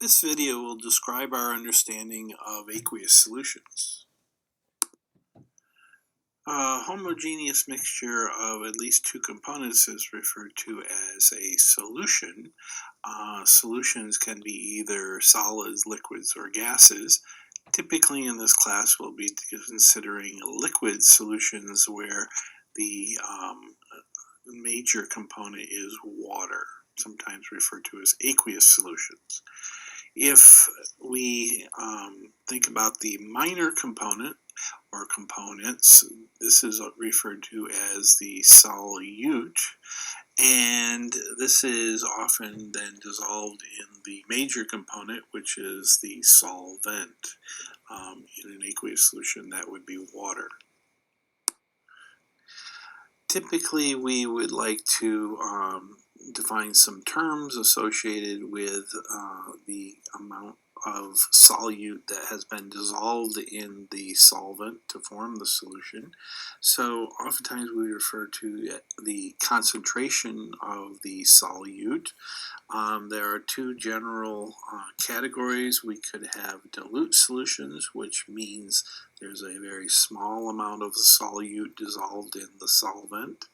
This video will describe our understanding of aqueous solutions. A homogeneous mixture of at least two components is referred to as a solution. Solutions can be either solids, liquids, or gases. Typically in this class we'll be considering liquid solutions where the major component is water, sometimes referred to as aqueous solutions. If we think about the minor component or components, this is referred to as the solute, and this is often then dissolved in the major component, which is the solvent. In an aqueous solution, that would be water. Typically, we would like to define some terms associated with the amount of solute that has been dissolved in the solvent to form the solution. So oftentimes we refer to the concentration of the solute. There are two general categories. We could have dilute solutions, which means there's a very small amount of solute dissolved in the solvent.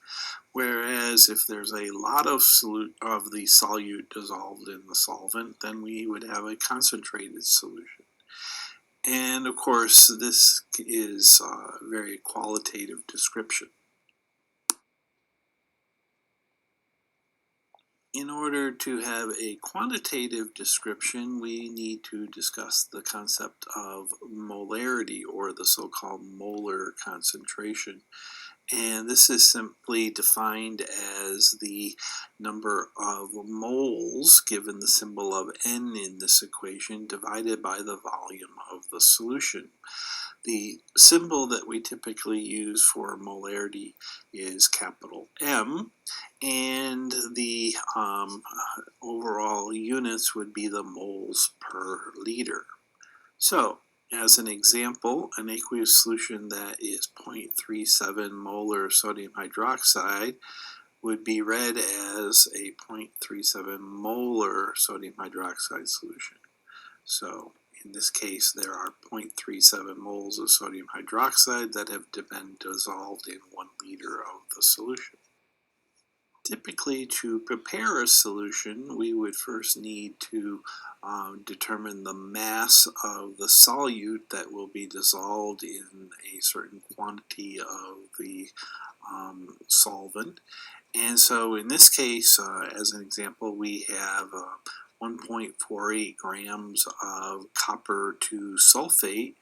Whereas if there's a lot of the solute dissolved in the solvent, then we would have a concentrated solution. And of course, this is a very qualitative description. In order to have a quantitative description, we need to discuss the concept of molarity, or the so-called molar concentration. And this is simply defined as the number of moles, given the symbol of N in this equation, divided by the volume of the solution. The symbol that we typically use for molarity is capital M, and the overall units would be the moles per liter. So, as an example, an aqueous solution that is 0.37 molar sodium hydroxide would be read as a 0.37 molar sodium hydroxide solution. So, in this case, there are 0.37 moles of sodium hydroxide that have been dissolved in 1 liter of the solution. Typically, to prepare a solution, we would first need to determine the mass of the solute that will be dissolved in a certain quantity of the solvent. And so in this case, as an example, we have 1.48 grams of copper to sulfate.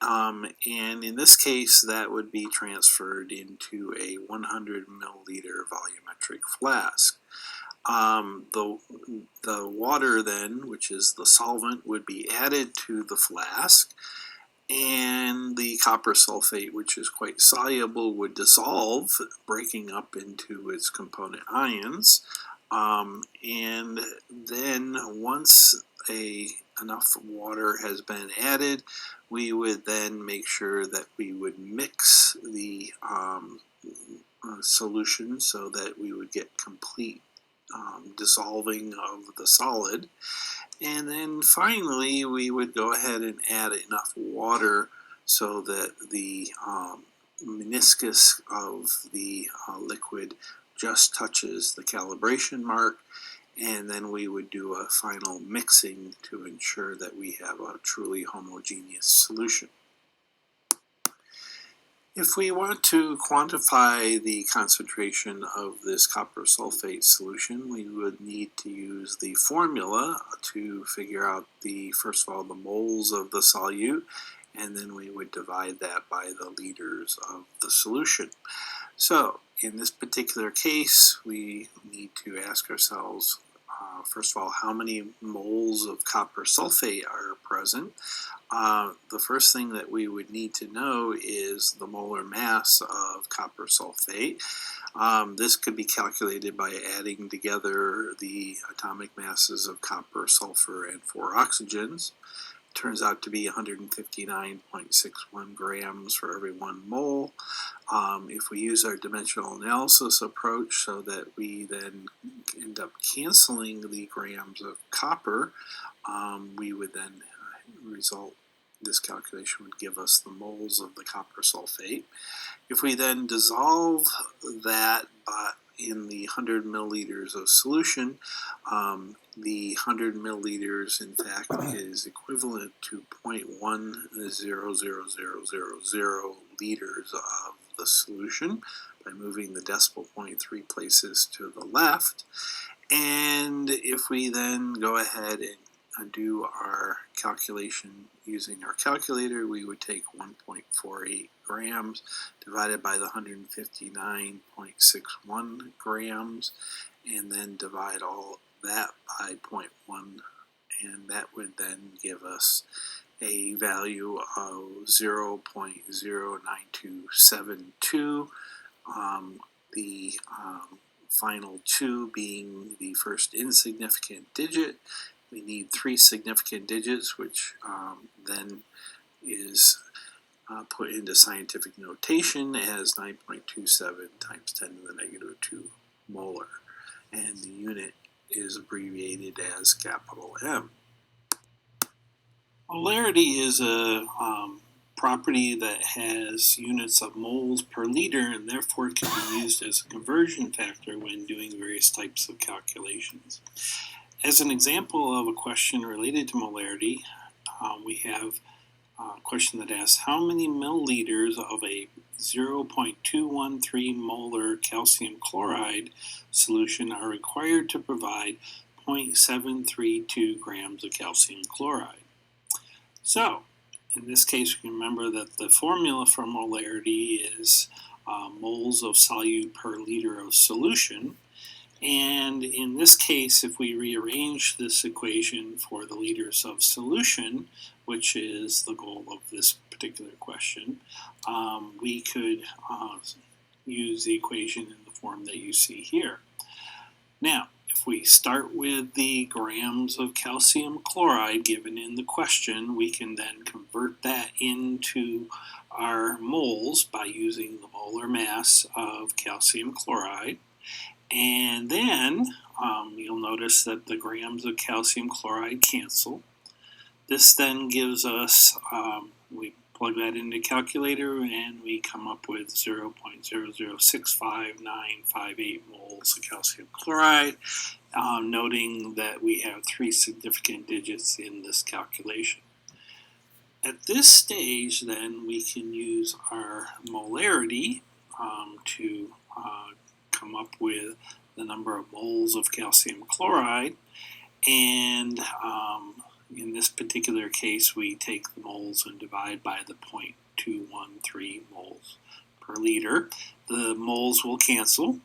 And in this case, that would be transferred into a 100 milliliter volumetric flask. The water then, which is the solvent, would be added to the flask, and the copper sulfate, which is quite soluble, would dissolve, breaking up into its component ions. And then once enough water has been added, we would then make sure that we would mix the solution so that we would get complete dissolving of the solid. And then finally, we would go ahead and add enough water so that the meniscus of the liquid just touches the calibration mark, and then we would do a final mixing to ensure that we have a truly homogeneous solution. If we want to quantify the concentration of this copper sulfate solution, we would need to use the formula to figure out first of all, the moles of the solute, and then we would divide that by the liters of the solution. So, in this particular case, we need to ask ourselves, first of all, how many moles of copper sulfate are present. The first thing that we would need to know is the molar mass of copper sulfate. This could be calculated by adding together the atomic masses of copper, sulfur, and 4 oxygens. turns out to be 159.61 grams for every 1 mole. If we use our dimensional analysis approach so that we then end up canceling the grams of copper, we would then result, this calculation would give us the moles of the copper sulfate. If we then dissolve that in the 100 milliliters of solution, the 100 milliliters in fact is equivalent to 0.100000 liters of the solution by moving the decimal point 3 places to the left. And if we then go ahead and do our calculation using our calculator, we would take 1.48 grams divided by the 159.61 grams, and then divide all that by 0.1, and that would then give us a value of 0.09272, the final 2 being the first insignificant digit. We need 3 significant digits, which then is put into scientific notation as 9.27 times 10 to the negative 2 molar, and the unit is abbreviated as capital M. Molarity is a property that has units of moles per liter, and therefore can be used as a conversion factor when doing various types of calculations. As an example of a question related to molarity, we have a question that asks how many milliliters of a 0.213 molar calcium chloride solution are required to provide 0.732 grams of calcium chloride. So, in this case, we can remember that the formula for molarity is moles of solute per liter of solution. And in this case, if we rearrange this equation for the liters of solution, which is the goal of this particular question, we could use the equation in the form that you see here. Now, if we start with the grams of calcium chloride given in the question, we can then convert that into our moles by using the molar mass of calcium chloride. And then you'll notice that the grams of calcium chloride cancel. This then gives us, we plug that into the calculator and we come up with 0.0065958 moles of calcium chloride, noting that we have 3 significant digits in this calculation. At this stage, then, we can use our molarity to come up with the number of moles of calcium chloride, and in this particular case we take the moles and divide by the 0.213 moles per liter. The moles will cancel,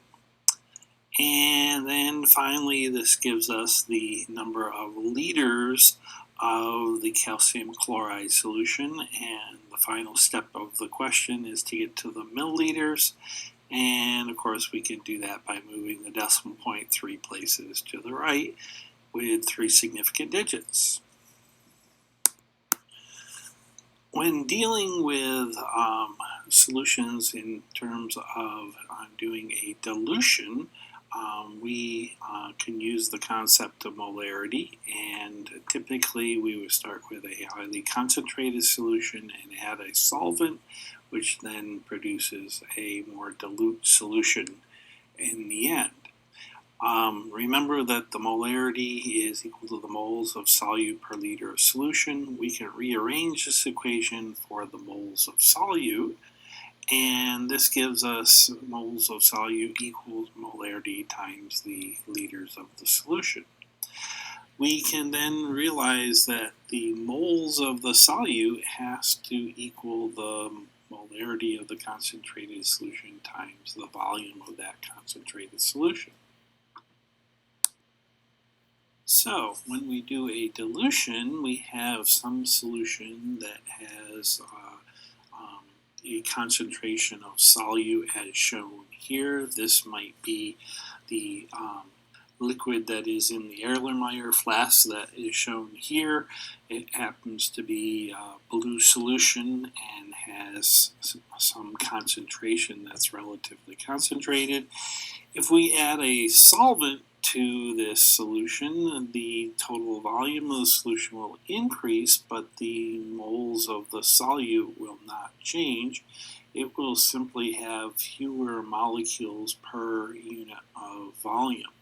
and then finally this gives us the number of liters of the calcium chloride solution, and the final step of the question is to get to the milliliters. And of course we can do that by moving the decimal point 3 places to the right with 3 significant digits. When dealing with solutions in terms of doing a dilution, we can use the concept of molarity, and typically we would start with a highly concentrated solution and add a solvent, which then produces a more dilute solution in the end. Remember that the molarity is equal to the moles of solute per liter of solution. We can rearrange this equation for the moles of solute, and this gives us moles of solute equals molarity times the liters of the solution. We can then realize that the moles of the solute has to equal the molarity of the concentrated solution times the volume of that concentrated solution. So when we do a dilution, we have some solution that has a concentration of solute as shown here. This might be the liquid that is in the Erlenmeyer flask that is shown here. It happens to be a blue solution and has some concentration that's relatively concentrated. If we add a solvent to this solution, the total volume of the solution will increase, but the moles of the solute will not change. It will simply have fewer molecules per unit of volume.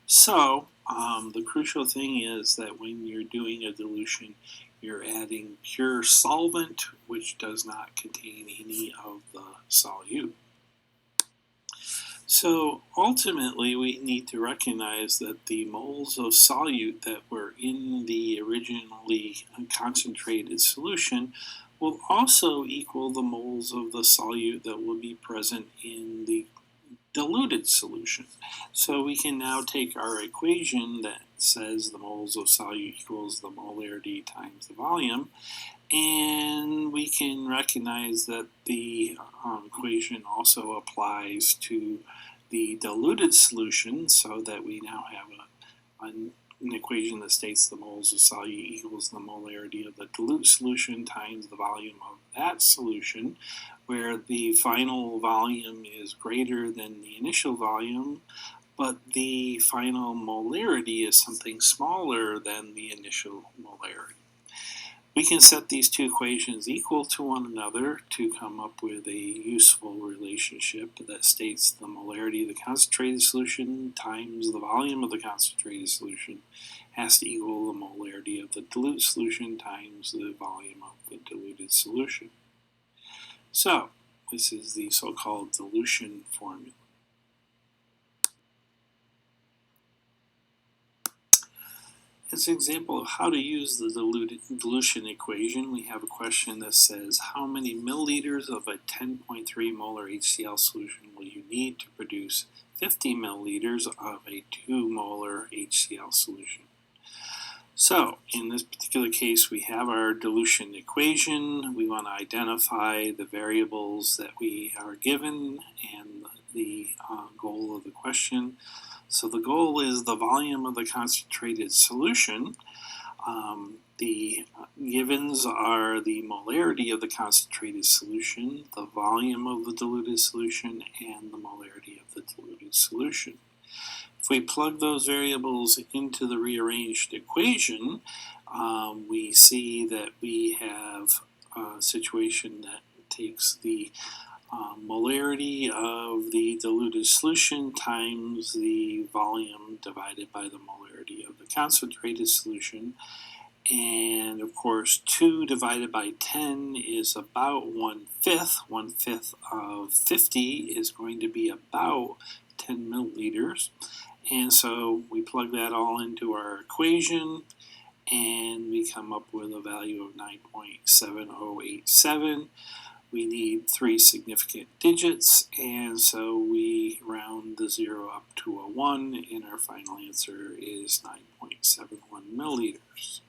So the crucial thing is that when you're doing a dilution, you're adding pure solvent, which does not contain any of the solute. So ultimately, we need to recognize that the moles of solute that were in the originally concentrated solution will also equal the moles of the solute that will be present in the diluted solution. So we can now take our equation that says the moles of solute equals the molarity times the volume, and we can recognize that the equation also applies to the diluted solution, so that we now have an equation that states the moles of solute equals the molarity of the dilute solution times the volume of that solution, where the final volume is greater than the initial volume, but the final molarity is something smaller than the initial molarity. We can set these two equations equal to one another to come up with a useful relationship that states the molarity of the concentrated solution times the volume of the concentrated solution has to equal the molarity of the dilute solution times the volume of the diluted solution. So this is the so-called dilution formula. As an example of how to use the dilution equation, we have a question that says, how many milliliters of a 10.3 molar HCl solution will you need to produce 50 milliliters of a 2 molar HCl solution? So in this particular case, we have our dilution equation. We want to identify the variables that we are given and the goal of the question. So the goal is the volume of the concentrated solution. The givens are the molarity of the concentrated solution, the volume of the diluted solution, and the molarity of the diluted solution. If we plug those variables into the rearranged equation, we see that we have a situation that takes the molarity of the diluted solution times the volume divided by the molarity of the concentrated solution. And of course, 2 divided by 10 is about 1/5. 1/5 of 50 is going to be about 10 milliliters. And so we plug that all into our equation, and we come up with a value of 9.7087. We need 3 significant digits, and so we round the 0 up to a 1, and our final answer is 9.71 milliliters.